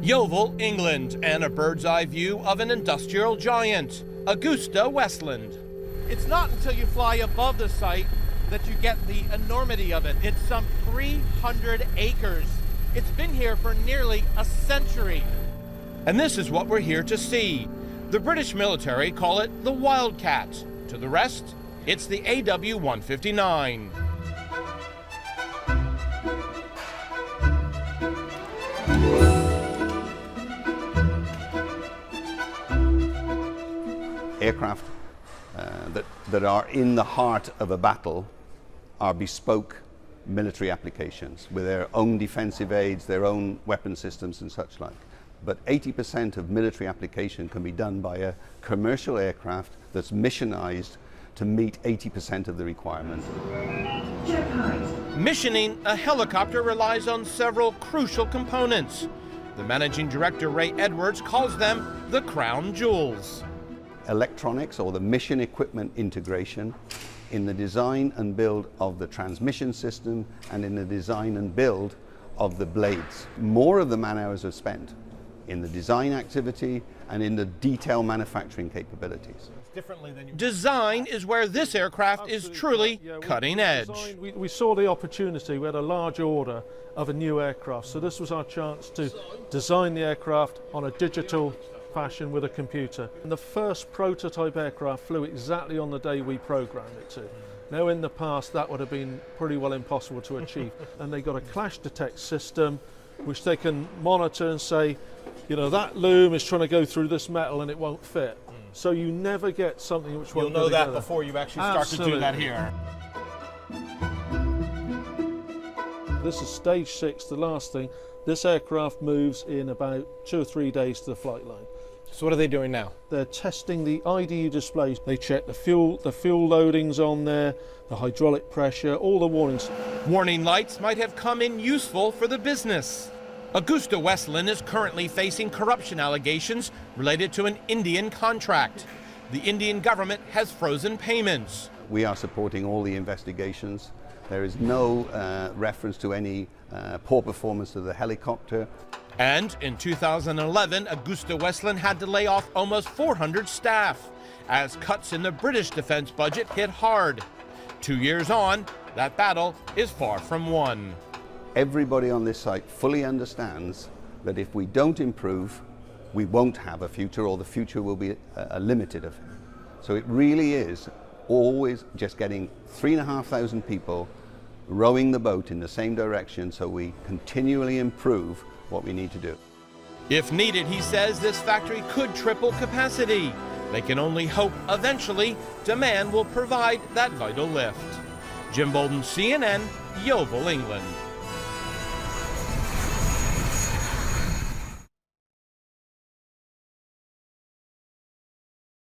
Yeovil, England, and a bird's-eye view of an industrial giant, AgustaWestland. It's not until you fly above the site that you get the enormity of it. It's some 300 acres. It's been here for nearly a century. And this is what we're here to see. The British military call it the Wildcat. To the rest, it's the AW-159. Aircraft that are in the heart of a battle are bespoke military applications with their own defensive aids, their own weapon systems and such like. But 80% of military application can be done by a commercial aircraft that's missionized to meet 80% of the requirement. Missioning a helicopter relies on several crucial components. The managing director, Ray Edwards, calls them the crown jewels. Electronics, or the mission equipment integration, in the design and build of the transmission system and in the design and build of the blades. More of the man hours are spent in the design activity and in the detail manufacturing capabilities. Design is where this aircraft is truly cutting edge. We saw the opportunity. We had a large order of a new aircraft, so this was our chance to design the aircraft on a digital fashion with a computer. And the first prototype aircraft flew exactly on the day we programmed it to. Now, in the past, that would have been pretty well impossible to achieve. And they got a clash detect system which they can monitor and say, you know, that loom is trying to go through this metal and it won't fit. So you never get something which won't You'll know go together. that before you actually start to do that here. This is stage 6, the last thing. This aircraft moves in about 2 or 3 days to the flight line. So what are they doing now? They're testing the IDU displays. They check the fuel loadings on there, the hydraulic pressure, all the warnings. Warning lights might have come in useful for the business. AgustaWestland is currently facing corruption allegations related to an Indian contract. The Indian government has frozen payments. We are supporting all the investigations. There is no reference to any poor performance of the helicopter. And in 2011, AgustaWestland had to lay off almost 400 staff as cuts in the British defense budget hit hard. 2 years on, that battle is far from won. Everybody on this site fully understands that if we don't improve, we won't have a future, or the future will be a limited affair. So it really is always just getting 3,500 people rowing the boat in the same direction so we continually improve what we need to do. If needed, he says, this factory could triple capacity. They can only hope eventually demand will provide that vital lift. Jim Bolden, CNN, Yeovil, England.